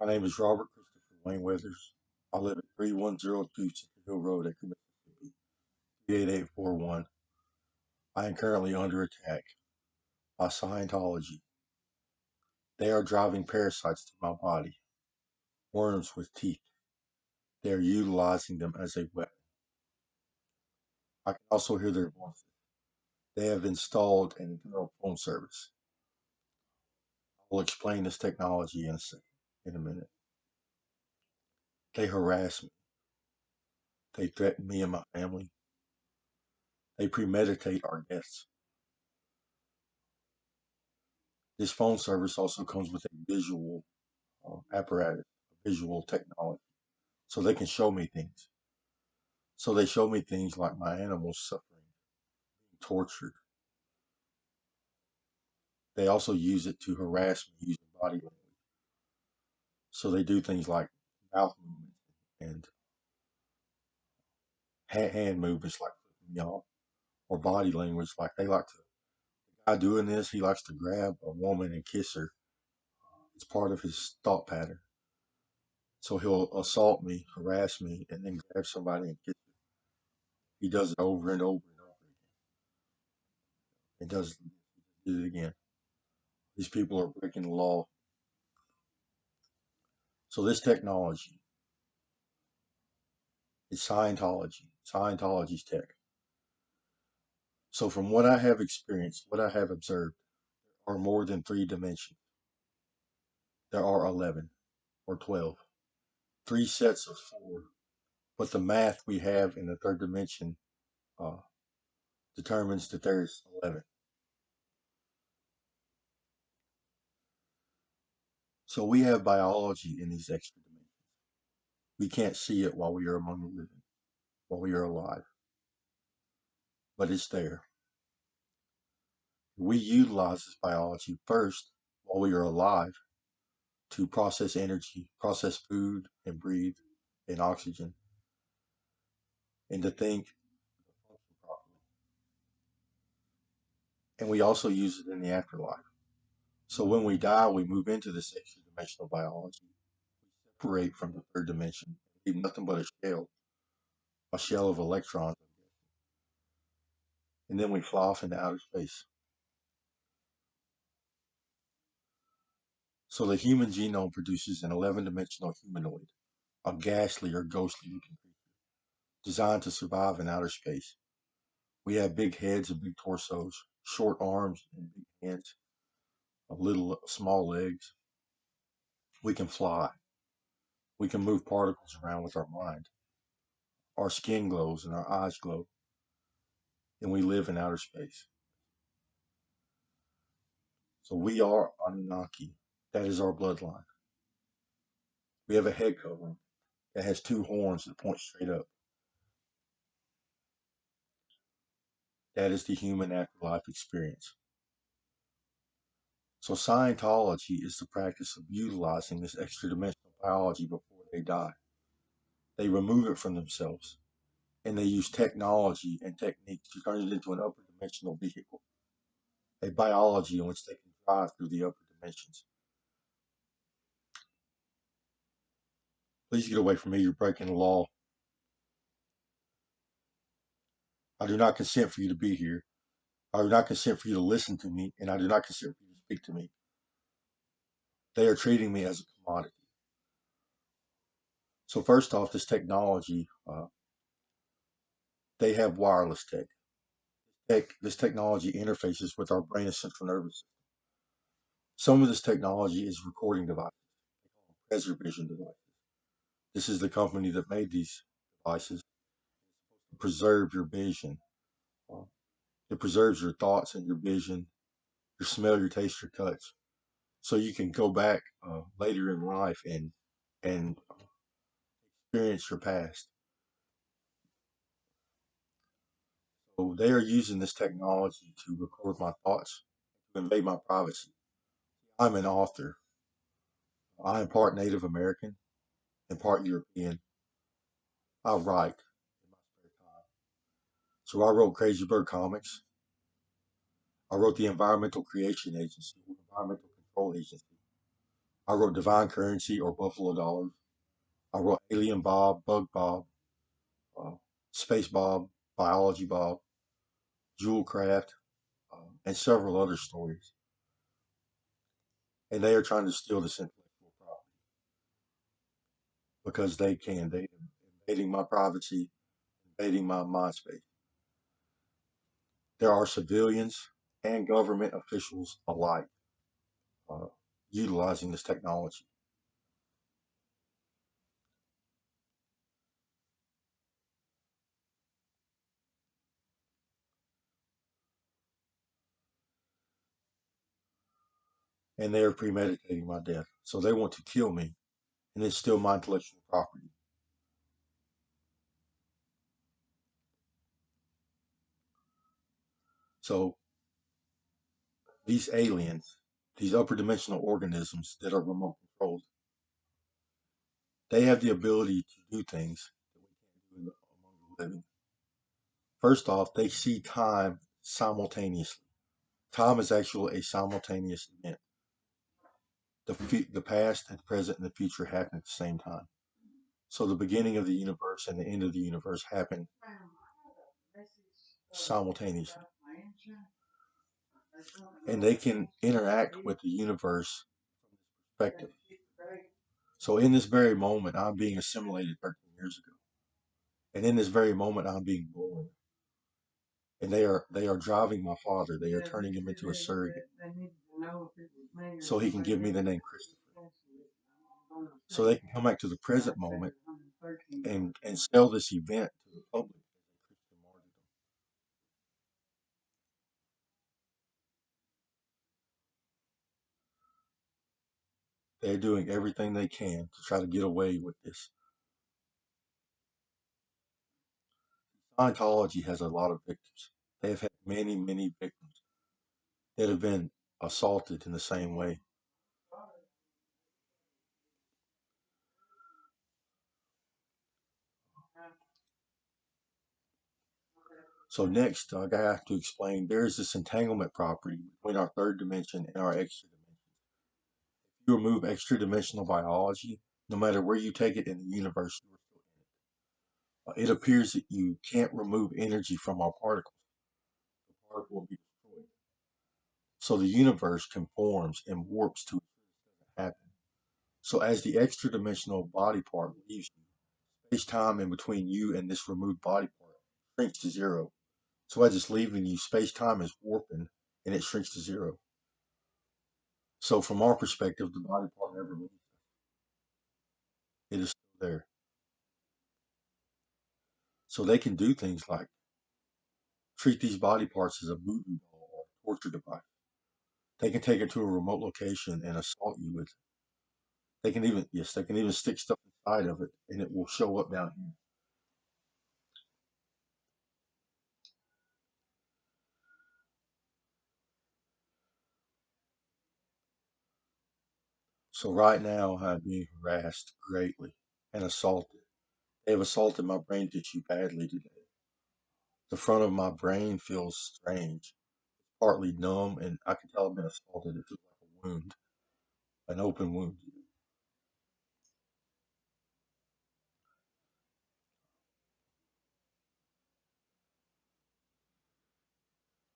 My name is Robert Christopher Wayne Weathers. I live at 3102 Central Hill Road, Acre, Mississippi, 38841. I am currently under attack by Scientology. They are driving parasites to my body, worms with teeth. They are utilizing them as a weapon. I can also hear their voices. They have installed an internal phone service. I will explain this technology in a minute. They harass me. They threaten me and my family. They premeditate our deaths. This phone service also comes with a visual apparatus, visual technology, so they can show me things. So they show me things like my animals suffering, tortured. They also use it to harass me using body language. So they do things like mouth movements and hand movements like flipping me off, or body language like they like to. The guy doing this, he likes to grab a woman and kiss her. It's part of his thought pattern. So he'll assault me, harass me, and then grab somebody and kiss her. He does it over and over and over again. He does it again. These people are breaking the law. So this technology is Scientology, Scientology's tech. So from what I have experienced, what I have observed, there are more than three dimensions. There are 11 or 12, three sets of four. But the math we have in the third dimension uh, determines that there's 11. So we have biology in these extra dimensions. We can't see it while we are among the living, while we are alive, but it's there. We utilize this biology first while we are alive to process energy, process food, and breathe and oxygen, and to think properly. And we also use it in the afterlife. So when we die, we move into this extra dimensional biology. We separate from the third dimension, leave nothing but a shell of electrons, and then we fly off into outer space. So the human genome produces an 11-dimensional humanoid, a ghastly or ghostly looking creature, designed to survive in outer space. We have big heads and big torsos, short arms and big hands, little small legs. We can fly. We can move particles around with our mind. Our skin glows and our eyes glow, and we live in outer space. So we are Anunnaki. That is our bloodline. We have a head covering that has two horns that point straight up. That is the human afterlife experience. So Scientology is the practice of utilizing this extra dimensional biology before they die. They remove it from themselves, and they use technology and techniques to turn it into an upper dimensional vehicle, a biology in which they can drive through the upper dimensions. Please get away from me. You're breaking the law. I do not consent for you to be here. I do not consent for you to listen to me, and I do not consent for you to speak to me. They are treating me as a commodity. So first off, this technology, they have wireless this technology interfaces with our brain and central nervous system. Some of this technology is recording devices, PreserVision devices. This is the company that made these devices to preserve your vision. Uh, it preserves your thoughts and your vision, your smell, your taste, your touch, so you can go back later in life and experience your past. So they are using this technology to record my thoughts, to invade my privacy. I'm an author. I am part Native American and part European. I write in my spare time. So I wrote Crazy Bird Comics. I wrote the Environmental Creation Agency, Environmental Control Agency. I wrote Divine Currency or Buffalo Dollars. I wrote Alien Bob, Bug Bob, uh, Space Bob, Biology Bob, Jewel Craft, and several other stories. And they are trying to steal this intellectual property because they can. They invading my privacy, invading my mind space. There are civilians and government officials alike uh, utilizing this technology. And they are premeditating my death. So they want to kill me and then steal my intellectual property. So these aliens, these upper dimensional organisms that are remote controlled, they have the ability to do things that we can't do among the living. First off, they see time simultaneously. Time is actually a simultaneous event. The past, and the present, and the future happen at the same time. So the beginning of the universe and the end of the universe happen simultaneously. And they can interact with the universe perspective. So in this very moment, I'm being assimilated 13 years ago. And in this very moment, I'm being born. And they are driving my father. They are turning him into a surrogate so he can give me the name Christopher. So they can come back to the present moment and sell this event to the public as a Christian martyrdom. They're doing everything they can to try to get away with this. Scientology has a lot of victims. They have had many, many victims that have been assaulted in the same way. So next, I have to explain there is this entanglement property between our third dimension and our extra dimension. If you remove extra dimensional biology, no matter where you take it in the universe, you are still in it. It appears that you can't remove energy from our particles. The particle will be destroyed. So the universe conforms and warps to happen. So as the extra dimensional body part leaves you, space time in between you and this removed body part shrinks to zero. So as it's leaving you, space time is warping and it shrinks to zero. So from our perspective, the body part never leaves. It is still there. So they can do things like treat these body parts as a voodoo doll or a torture device. They can take it to a remote location and assault you with it. They can even, yes, they can even stick stuff inside of it and it will show up down here. So right now I'm being harassed greatly and assaulted. They have assaulted my brain tissue badly today. The front of my brain feels strange, partly numb, and I can tell I've been assaulted. It feels like a wound, an open wound.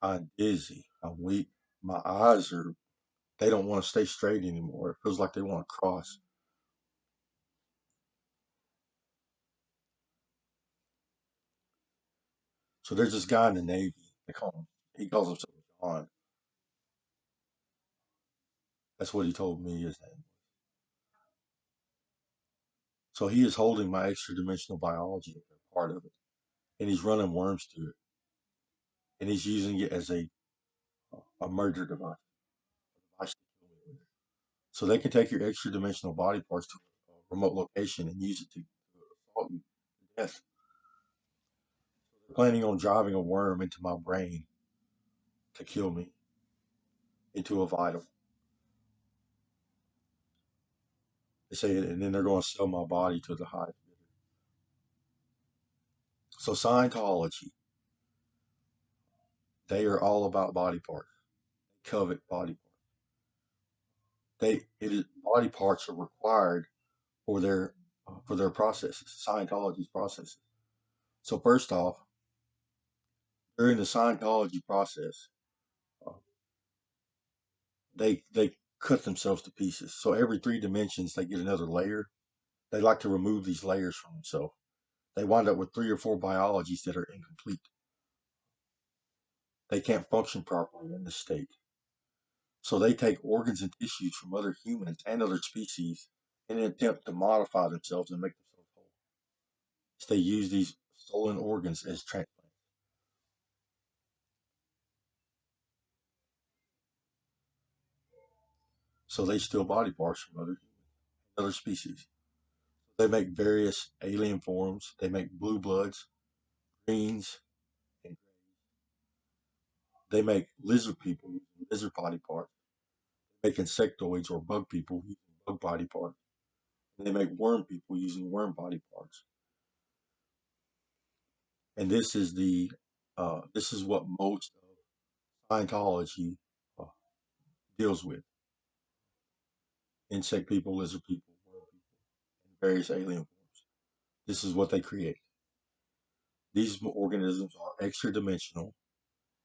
I'm dizzy. I'm weak. My eyes are, they don't want to stay straight anymore. It feels like they want to cross. So there's this guy in the Navy. They call him, he calls himself John. That's what he told me his name. So he is holding my extra dimensional biology, part of it, and he's running worms through it, and he's using it as a murder device. Device to kill me with. So they can take your extra dimensional body parts to a remote location and use it to assault you to death. They're planning on driving a worm into my brain to kill me into a vital. They say, and then they're going to sell my body to the highest bidder. So Scientology, they are all about body parts. They covet body parts. body parts are required for their processes, Scientology's processes. So first off, during the Scientology process, uh, they cut themselves to pieces. So every 3 dimensions, they get another layer. They like to remove these layers from themselves. They wind up with 3 or 4 biologies that are incomplete. They can't function properly in this state. So they take organs and tissues from other humans and other species in an attempt to modify themselves and make themselves whole. So they use these stolen organs as transplants. So they steal body parts from other species. They make various alien forms. They make blue bloods, greens, and they make lizard people using lizard body parts. They make insectoids or bug people using bug body parts. And they make worm people using worm body parts. And this is what most of Scientology uh, deals with: insect people, lizard people, worm people, and various alien forms. This is what they create. These organisms are extra dimensional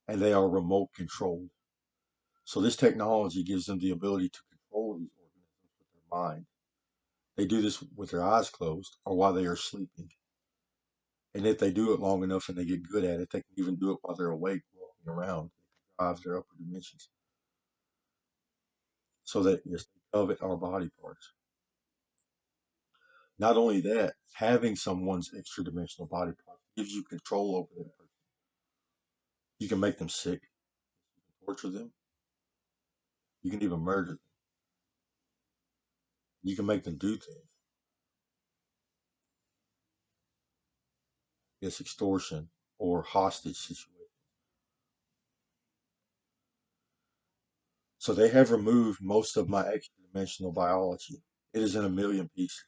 and they are remote controlled. So this technology gives them the ability to control these organisms with their mind. They do this with their eyes closed or while they are sleeping. And if they do it long enough and they get good at it, they can even do it while they're awake, walking around. They can drive their upper dimensions. So that yes, they covet our body parts. Not only that, having someone's extra dimensional body parts gives you control over that person. You can make them sick, torture them, you can even murder them. You can make them do things. It's extortion or hostage situation. So they have removed most of my extra dimensional biology. It is in a million pieces.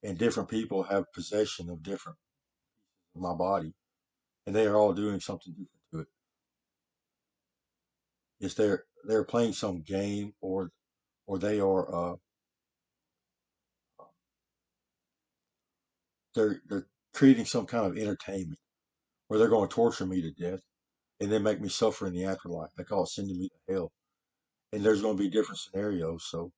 And different people have possession of different of my body. And they are all doing something different to it. It's they're playing some game or they are they're creating some kind of entertainment where they're going to torture me to death and then make me suffer in the afterlife. They call it sending me to hell. And there's going to be different scenarios. So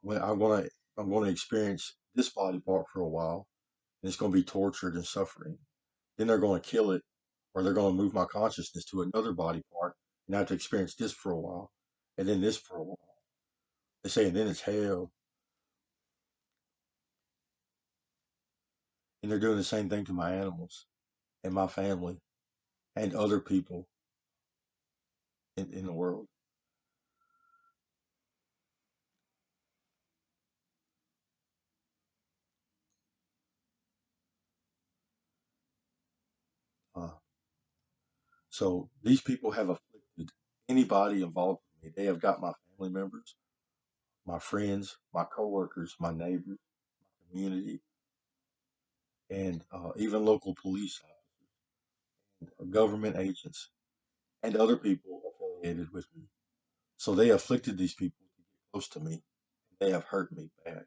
when I'm going to experience this body part for a while, and it's going to be tortured and suffering. Then they're going to kill it, or they're going to move my consciousness to another body part, and I have to experience this for a while, and then this for a while. They say, and then it's hell, and they're doing the same thing to my animals and my family and other people in the world. Uh, so these people have afflicted anybody involved with me. They have got my family members, my friends, my coworkers, my neighbors, community, and even local police, government agents, and other people affiliated with me. So they afflicted these people to get close to me. They have hurt me bad.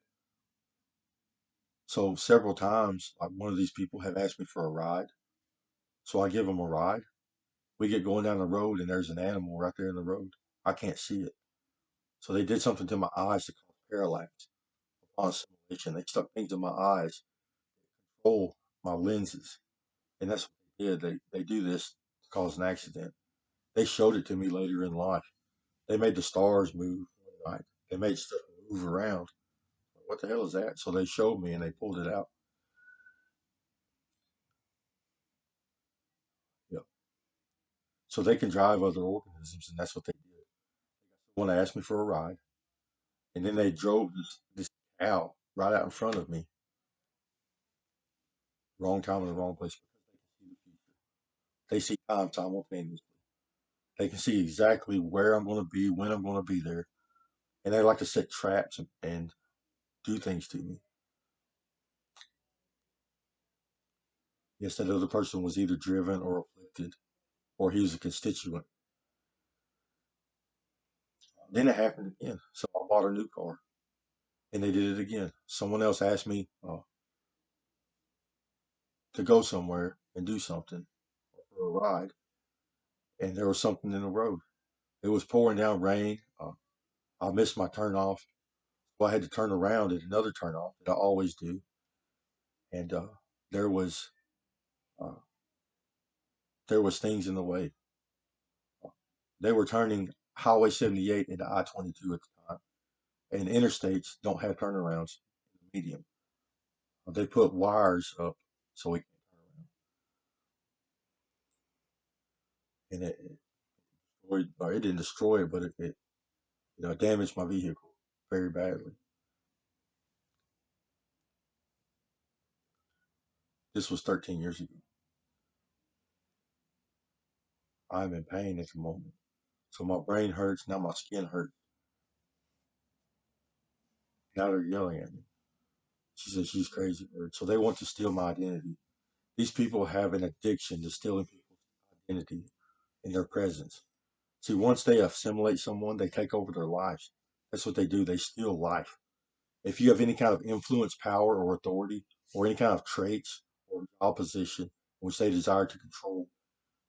So several times, like one of these people have asked me for a ride. So I give them a ride. We get going down the road and there's an animal right there in the road. I can't see it. So they did something to my eyes to cause parallax upon simulation. They stuck things in my eyes, control my lenses. And that's what they did. They do this to cause an accident. They showed it to me later in life. They made the stars move one night. They made stuff move around. What the hell is that? So they showed me and they pulled it out. Yeah. So they can drive other organisms, and that's what they did. Someone asked me for a ride, and then they drove this cow right out in front of me, wrong time in the wrong place because they can see the future. They see time simultaneously. They can see exactly where I'm going to be, when I'm going to be there, and they like to set traps and do things to me. Yes, that other person was either driven or afflicted, or he was a constituent. Then it happened again. So I bought a new car, and they did it again. Someone else asked me to go somewhere and do something for a ride, and there was something in the road. It was pouring down rain. I missed my turn off, so I had to turn around at another turn off that I always do, and there was uh, there was things in the way. They were turning Highway 78 into I-22 at the time, and interstates don't have turnarounds in the medium. They put wires up so we can turn around, and it destroyed, or it didn't destroy it, but it damaged my vehicle very badly. This was 13 years ago. I'm in pain at the moment. So my brain hurts, now my skin hurts. Now they're yelling at me. She says she's crazy. So they want to steal my identity. These people have an addiction to stealing people's identity in their presence. See, once they assimilate someone, they take over their lives. That's what they do. They steal life. If you have any kind of influence, power, or authority, or any kind of traits or opposition which they desire to control,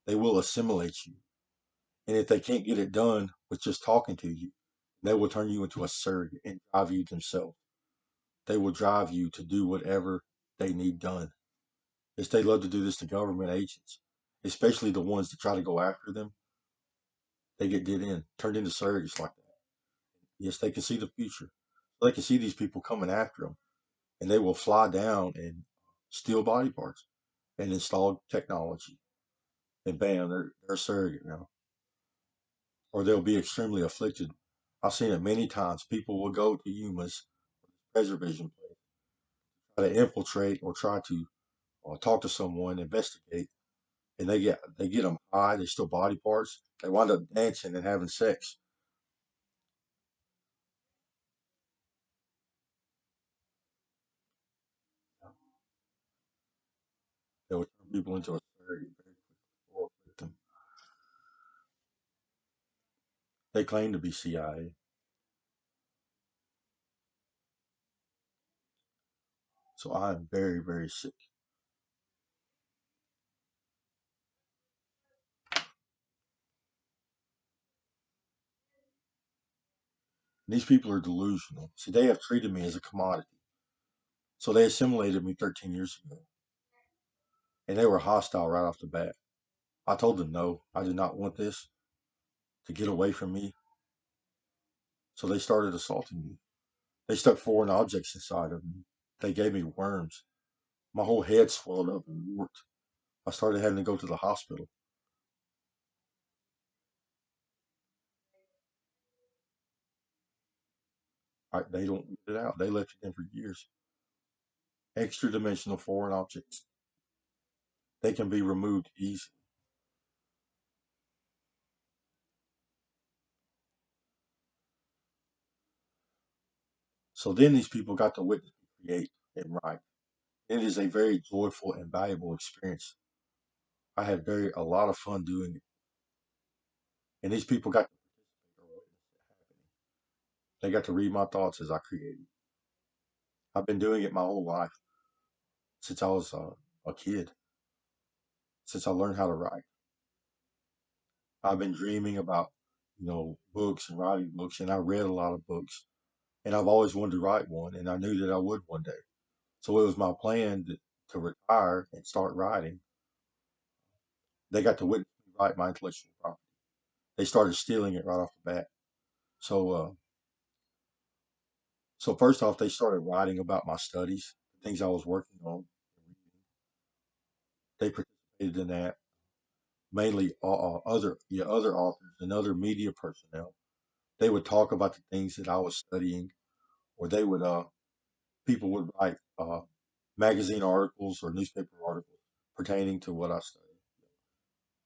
they will assimilate you. And if they can't get it done with just talking to you, they will turn you into a surrogate and drive you themselves. They will drive you to do whatever they need done. Yes, they love to do this to government agents, especially the ones that try to go after them. They get did in, turned into surrogates like that. Yes, they can see the future. They can see these people coming after them, and they will fly down and steal body parts and install technology. And bam, they're a surrogate now. Or they'll be extremely afflicted. I've seen it many times. People will go to Yuma's preservation place, try to infiltrate or try to talk to someone, investigate, and they get them high. They steal body parts. They wind up dancing and having sex. They will turn people into a surrogate very quickly or a victim. They claim to be CIA. So I'm very, very sick. And these people are delusional. See, they have treated me as a commodity. So they assimilated me 13 years ago, and they were hostile right off the bat. I told them no, I did not want this to get away from me. So they started assaulting me. They stuck foreign objects inside of me. They gave me worms. My whole head swelled up and warped. I started having to go to the hospital. They don't get it out. They left it in for years. Extra dimensional foreign objects. They can be removed easily. So then these people got to witness me create and write. It is a very joyful and valuable experience. I had a lot of fun doing it. And these people got to participate or witness it happening. They got to read my thoughts as I created. I've been doing it my whole life since I was a kid, since I learned how to write. I've been dreaming about, books and writing books, and I read a lot of books, and I've always wanted to write one, and I knew that I would one day. So it was my plan to retire and start writing. They got to witness me write my intellectual property. They started stealing it right off the bat. So, so first off, they started writing about my studies, the things I was working on. They participated in that, mainly other authors and other media personnel. They would talk about the things that I was studying, or they would people would write magazine articles or newspaper articles pertaining to what I studied.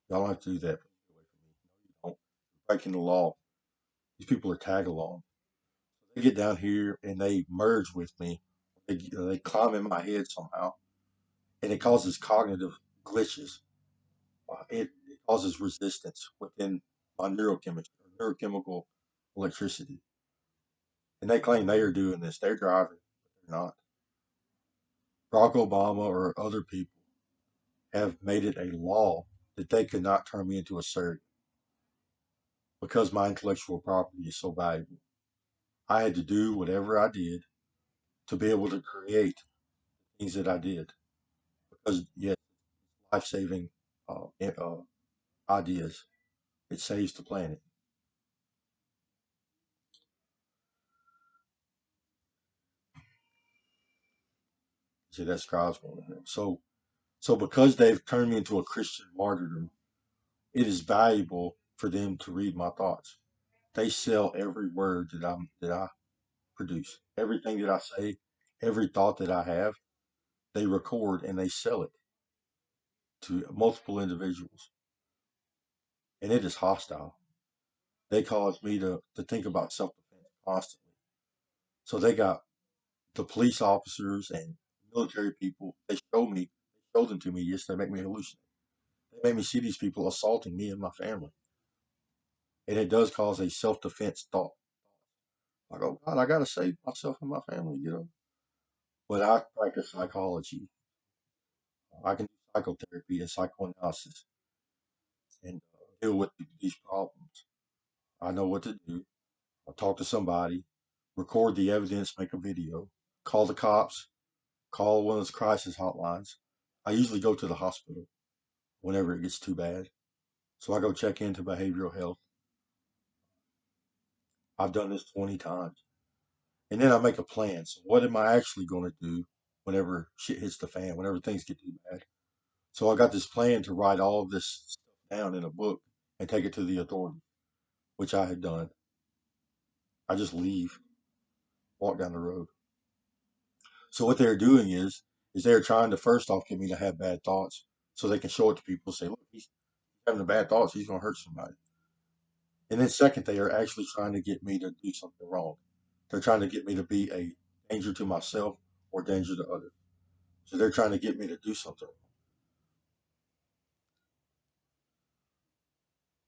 Y'all don't have to do that. Please get away from me. No, you don't. You're breaking the law. These people are tag along. They get down here and they merge with me. They climb in my head somehow, and it causes cognitive glitches. It causes resistance within my neurochemistry, neurochemical electricity. And they claim they are doing this. They're driving, but they're not. Barack Obama or other people have made it a law that they could not turn me into a surrogate because my intellectual property is so valuable. I had to do whatever I did to be able to create things that I did because, yes, life saving ideas. It saves the planet. See, that's God's one of them. So because they've turned me into a Christian martyrdom, it is valuable for them to read my thoughts. They sell every word that I produce, everything that I say, every thought that I have. They record and they sell it to multiple individuals, and it is hostile. They cause me to think about self defense constantly. So they got the police officers and military people. They show them to me. Yes, they make me hallucinate. They make me see these people assaulting me and my family, and it does cause a self defense thought. I go, God, I got to save myself and my family. But I practice psychology. I can do psychotherapy and psychoanalysis and deal with these problems. I know what to do. I'll talk to somebody, record the evidence, make a video, call the cops, call one of those crisis hotlines. I usually go to the hospital whenever it gets too bad. So I go check into behavioral health. I've done this 20 times. And then I make a plan. So what am I actually going to do whenever shit hits the fan, whenever things get too bad? So I got this plan to write all of this stuff down in a book and take it to the authorities, which I had done. I just leave, walk down the road. So what they're doing is they're trying to first off get me to have bad thoughts so they can show it to people, say, look, he's having the bad thoughts, he's gonna hurt somebody. And then second, they are actually trying to get me to do something wrong. They're trying to get me to be a danger to myself or danger to others. So they're trying to get me to do something.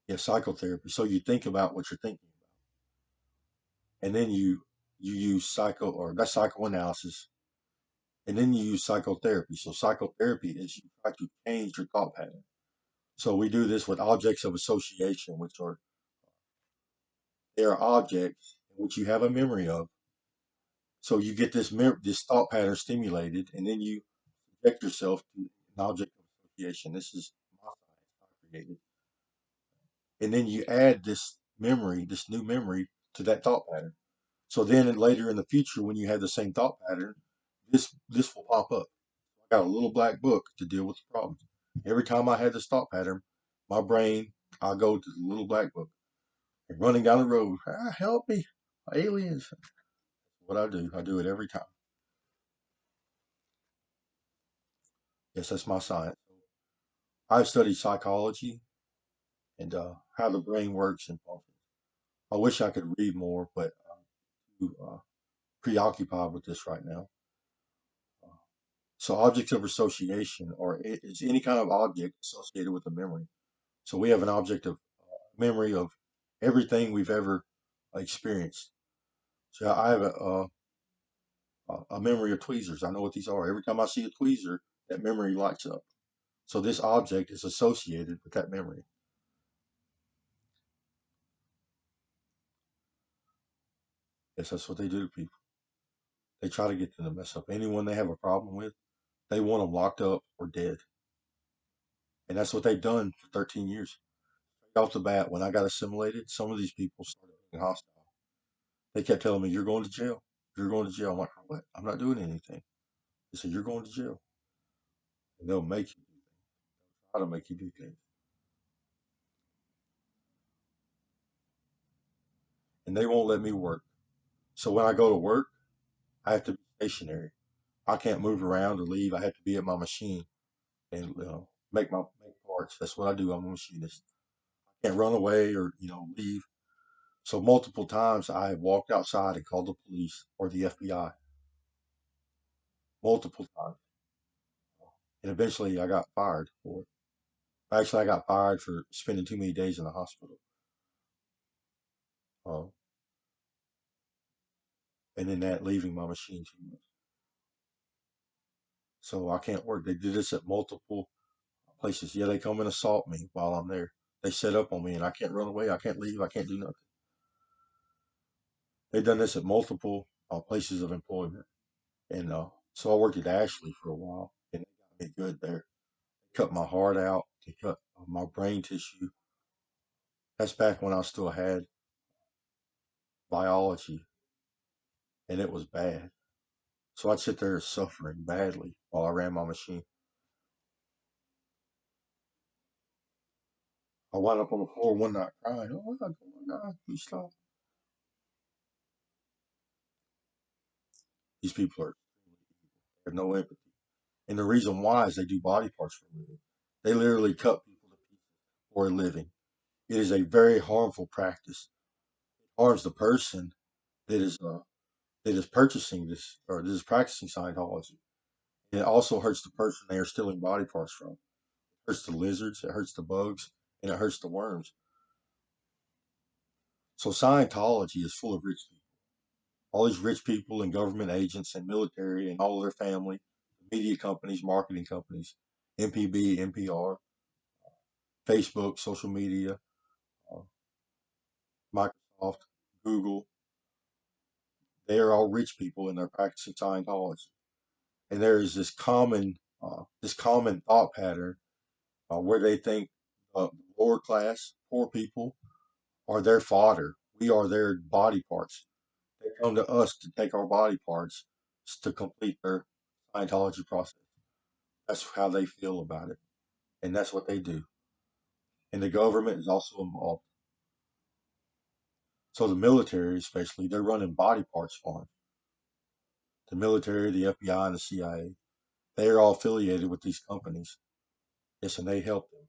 Yeah, psychotherapy. So you think about what you're thinking about, and then you use that's psychoanalysis, and then you use psychotherapy. So psychotherapy is you try to change your thought pattern. So we do this with objects of association, which are they are objects which you have a memory of. So you get this thought pattern stimulated, and then you subject yourself to an object of association. This is my science I created, and then you add this new memory to that thought pattern. So then later in the future, when you have the same thought pattern, this will pop up. I got a little black book to deal with the problems. Every time I had this thought pattern, my brain, I go to the little black book and running down the road. Help me, aliens! What I do, I do it every time. Yes, that's my science. I've studied psychology and how the brain works and functions. I wish I could read more, but I'm too preoccupied with this right now. So objects of association or is any kind of object associated with a memory. So we have an object of memory of everything we've ever experienced. So I have a memory of tweezers. I know what these are. Every time I see a tweezer, that memory lights up. So this object is associated with that memory. Yes, that's what they do to people. They try to get them to mess up anyone they have a problem with. They want them locked up or dead. And that's what they've done for 13 years. Right off the bat, when I got assimilated, some of these people started being hostile. They kept telling me, "You're going to jail. You're going to jail." I'm like, "For what? I'm not doing anything." They said, "You're going to jail." And they'll make you do things. They'll try to make you do things. And they won't let me work. So when I go to work, I have to be stationary. I can't move around or leave. I have to be at my machine and make parts. That's what I do. I'm a machinist. I can't run away or leave. So multiple times I have walked outside and called the police or the FBI multiple times, and eventually I got fired for it. Actually, I got fired for spending too many days in the hospital. Uh, and then that leaving my machine too much. So I can't work. They did this at multiple places. Yeah, they come and assault me while I'm there. They set up on me, and I can't run away. I can't leave. I can't do nothing. They've done this at multiple places of employment, and so I worked at Ashley for a while, and they got me good there. They cut my heart out. They cut my brain tissue. That's back when I still had biology, and it was bad. So I'd sit there suffering badly while I ran my machine. I wound up on the floor one night crying. Oh my God, please stop. These people are have no empathy. And the reason why is they do body parts for a living. They literally cut people to pieces for a living. It is a very harmful practice. It harms the person that is purchasing this or that is practicing Scientology. And it also hurts the person they are stealing body parts from. It hurts the lizards, it hurts the bugs, and it hurts the worms. So Scientology is full of rich people. All these rich people and government agents and military and all of their family, media companies, marketing companies, MPB, NPR, Facebook, social media, uh, Microsoft, Google. They are all rich people and they're practicing Scientology. And there is this common thought pattern where they think lower class, poor people are their fodder. We are their body parts. They come to us to take our body parts to complete their Scientology process. That's how they feel about it, and that's what they do. And the government is also involved. So the military, especially, they're running body parts farms. The military, the FBI, and the CIA, they are all affiliated with these companies. Yes, and they help them.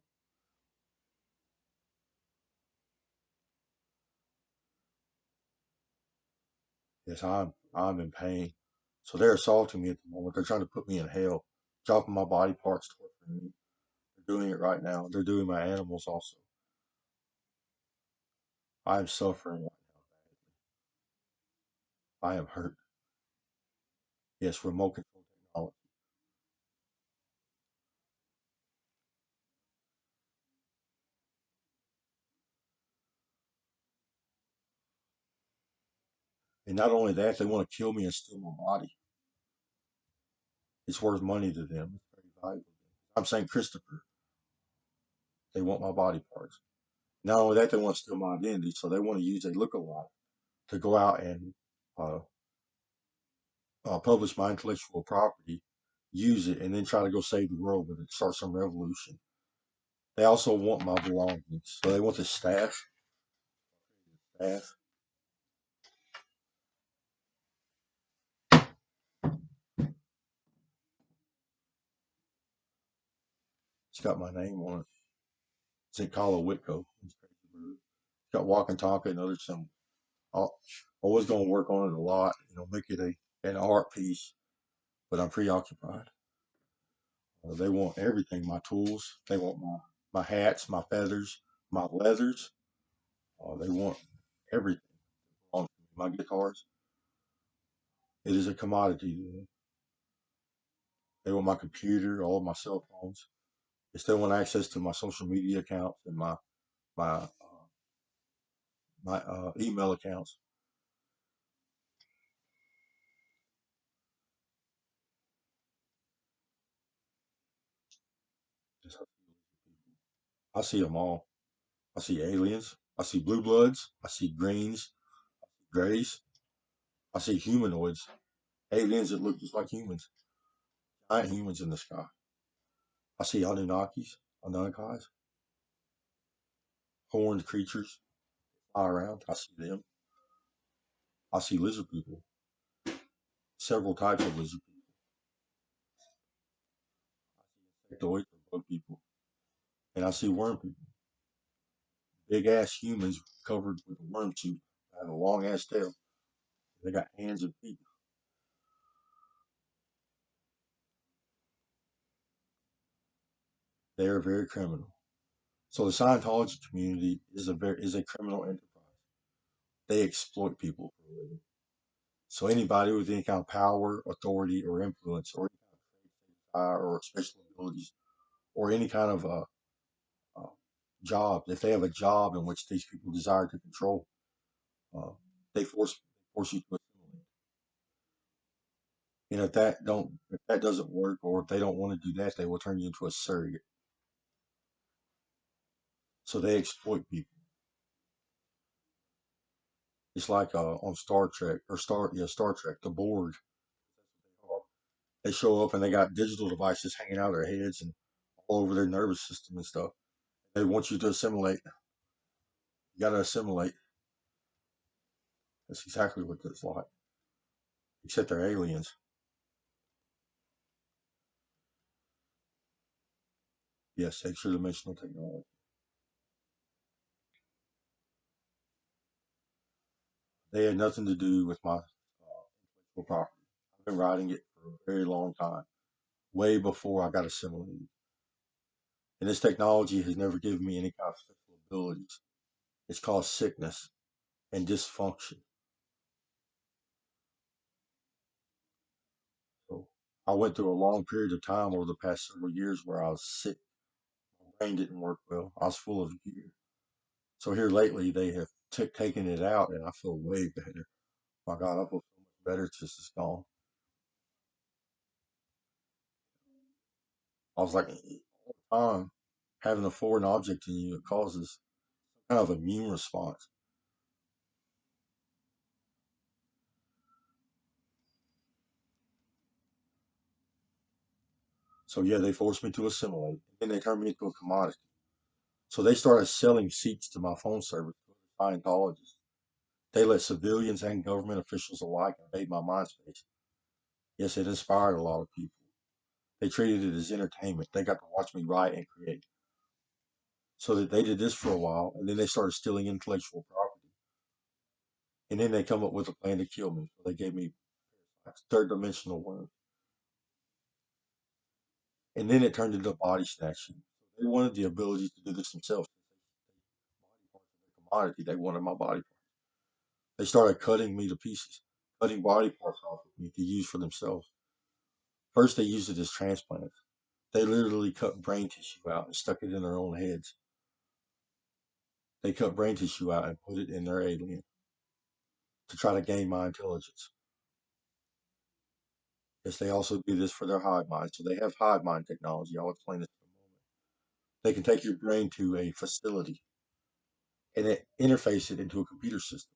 Yes, I'm in pain. So they're assaulting me at the moment. They're trying to put me in hell, dropping my body parts, torturing me. They're doing it right now. They're doing my animals also. I am suffering right now. I am hurt. Yes, remote control technology. And not only that, they want to kill me and steal my body. It's worth money to them. It's very valuable. I'm St. Christopher. They want my body parts. Not only that, they want to steal my identity. So they want to use a lookalike to go out and uh, publish my intellectual property, use it, and then try to go save the world with it, start some revolution. They also want my belongings. So they want the staff. Staff. It's got my name on it. St. Carlo Whitco. It's got Walk and Talk and other symbols. I was going to work on it a lot, make it an art piece, but I'm preoccupied. They want everything, my tools. They want my hats, my feathers, my leathers. They want everything on my guitars. It is a commodity to them. They want my computer, all of my cell phones. They still want access to my social media accounts and my email accounts. I see them all. I see aliens. I see blue bloods. I see greens, grays. I see humanoids, aliens that look just like humans, giant humans in the sky. I see Anunnakis, horned creatures fly around. I see them. I see lizard people, several types of lizard people, insectoids or bug people, and I see worm people, big ass humans covered with a worm tooth, have a long ass tail. They got hands and feet. They are very criminal. So the Scientology community is a criminal enterprise. They exploit people for a living. So anybody with any kind of power, authority, or influence, or or special abilities, or any kind of uh, job, if they have a job in which these people desire to control, uh, they force you to assimilate. And if that doesn't work, or if they don't want to do that, they will turn you into a surrogate. So they exploit people. It's like on Star Trek or Star Trek, the Borg. They show up and they got digital devices hanging out of their heads and all over their nervous system and stuff. They want you to assimilate. You got to assimilate. That's exactly what it's like. Except they're aliens. Yes, extra dimensional technology. They had nothing to do with my intellectual property. I've been writing it for a very long time, way before I got assimilated. And this technology has never given me any kind of special abilities. It's called sickness and dysfunction. So I went through a long period of time over the past several years where I was sick. My brain didn't work well. I was full of gear. So here lately, they have taken it out, and I feel way better. My God, I feel so much better since it's gone. I was like, all the time, having a foreign object in you, it causes kind of immune response. So yeah, they forced me to assimilate. And then they turned me into a commodity. So they started selling seats to my phone service to Scientologists. They let civilians and government officials alike invade my mind space. Yes, it inspired a lot of people. They treated it as entertainment. They got to watch me write and create. So that they did this for a while, and then they started stealing intellectual property. And then they come up with a plan to kill me. So they gave me third dimensional worms. And then it turned into body snatching. They wanted the ability to do this themselves. Body parts of the commodity. They wanted my body parts. They started cutting me to pieces, cutting body parts off of me to use for themselves. First, they used it as transplants. They literally cut brain tissue out and stuck it in their own heads. They cut brain tissue out and put it in their alien to try to gain my intelligence. Yes, they also do this for their hive mind. So they have hive mind technology. I'll explain this in a moment. They can take your brain to a facility and interface it into a computer system.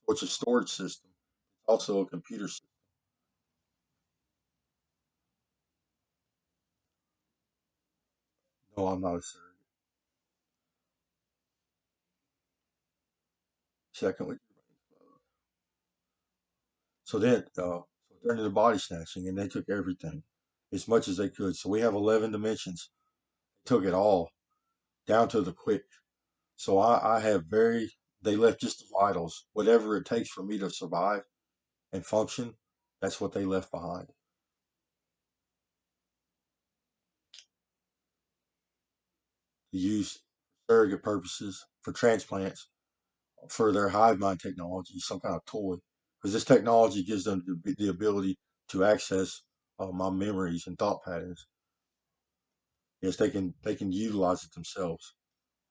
So it's a storage system. It's also a computer system. No, I'm not a surrogate. Secondly, so it turned into body snatching, and they took everything as much as they could. So we have 11 dimensions. They took it all down to the quick. So I have they left just the vitals, whatever it takes for me to survive and function. That's what they left behind. To use surrogate purposes for transplants, for their hive mind technology, some kind of toy. Because this technology gives them the ability to access my memories and thought patterns. Yes, they can utilize it themselves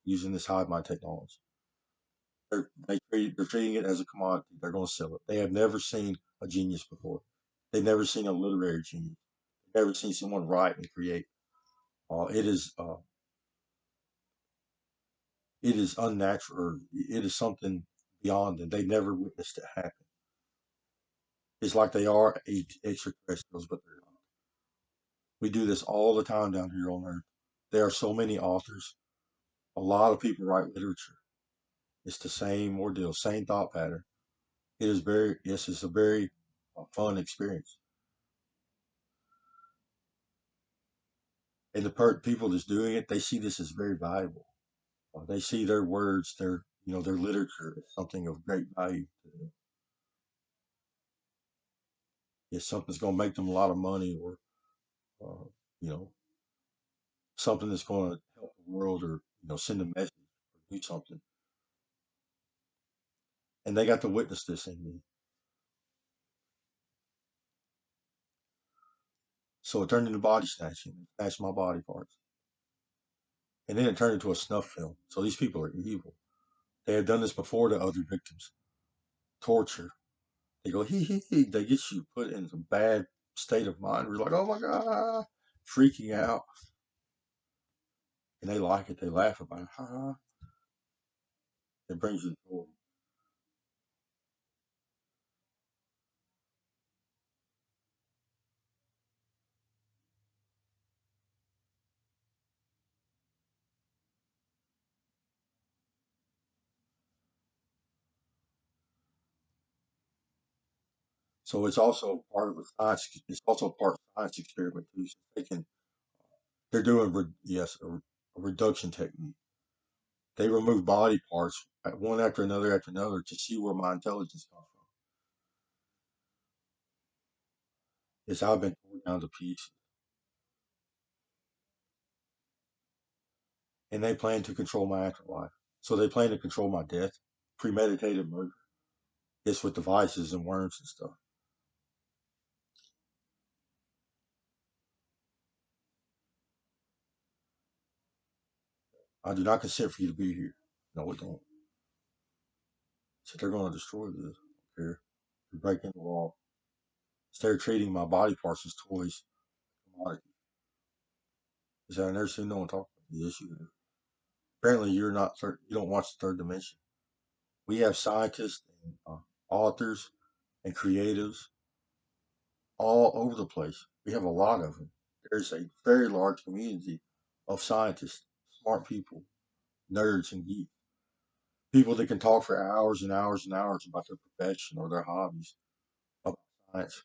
using this hive mind technology. They're treating it as a commodity. They're going to sell it. They have never seen a genius before. They've never seen a literary genius. They've never seen someone write and create. It is unnatural. Or it is something beyond them. They never witnessed it happen. It's like they are extraterrestrials, but they're not. We do this all the time down here on Earth. There are so many authors. A lot of people write literature. It's the same ordeal, same thought pattern. Yes, it's a very fun experience. And people that's doing it, they see this as very valuable. They see their words, their literature as something of great value to them. If something's going to make them a lot of money, or uh, you know, something that's going to help the world, or send a message or do something, and they got to witness this in me. So it turned into body snatching. It snatched my body parts. And then it turned into a snuff film. So these people are evil. They had done this before to other victims. Torture. They go, hee hee hee. They get you put in a bad state of mind. We're like, oh my God. Freaking out. And they like it. They laugh about it. Ha ha. It brings you joy. So it's also part of a science. It's also part of a science experiment too. So they're doing yes a reduction technique. They remove body parts one after another to see where my intelligence comes from. It's I've been torn down to pieces, and they plan to control my afterlife. So they plan to control my death, premeditated murder. It's with devices and worms and stuff. I do not consent for you to be here. No, it don't. So they're going to destroy this. I don't care. You're breaking the law. They're treating my body parts as toys. Commodity. Is that I've never seen no one talk about the issue. Apparently, you're not. You don't watch the third dimension. We have scientists and authors and creatives all over the place. We have a lot of them. There's a very large community of scientists, smart people, nerds and geeks, people that can talk for hours and hours and hours about their profession or their hobbies, about science.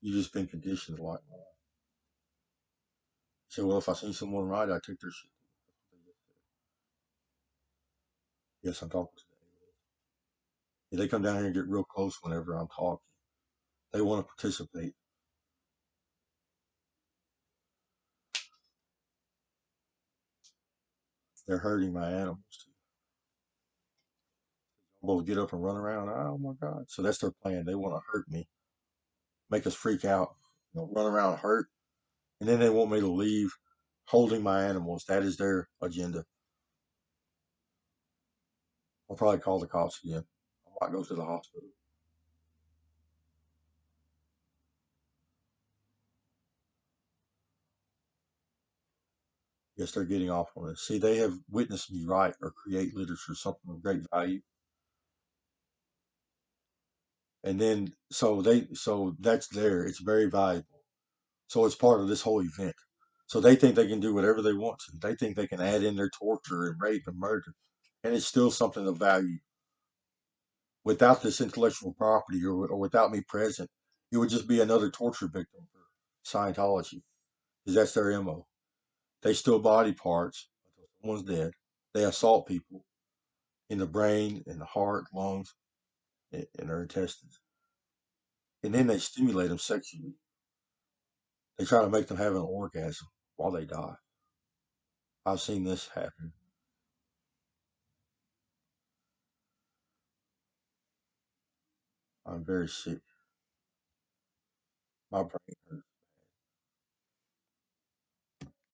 You've just been conditioned like that. So, well, if I see someone right, I take their shit. Yes, I'm talking to them. Yeah, they come down here and get real close whenever I'm talking. They want to participate. They're hurting my animals too. Both get up and run around. Oh my God. So that's their plan. They want to hurt me, make us freak out, run around hurt. And then they want me to leave holding my animals. That is their agenda. I'll probably call the cops again. I might go to the hospital. Yes, they're getting off on this. See, they have witnessed me write or create literature, something of great value. And then so that's there. It's very valuable. So it's part of this whole event. So they think they can do whatever they want to. They think they can add in their torture and rape and murder. And it's still something of value. Without this intellectual property or without me present, it would just be another torture victim for Scientology, because that's their MO. They steal body parts until someone's dead. They assault people in the brain, in the heart, lungs, in their intestines. And then they stimulate them sexually. They try to make them have an orgasm while they die. I've seen this happen. I'm very sick. My brain hurts.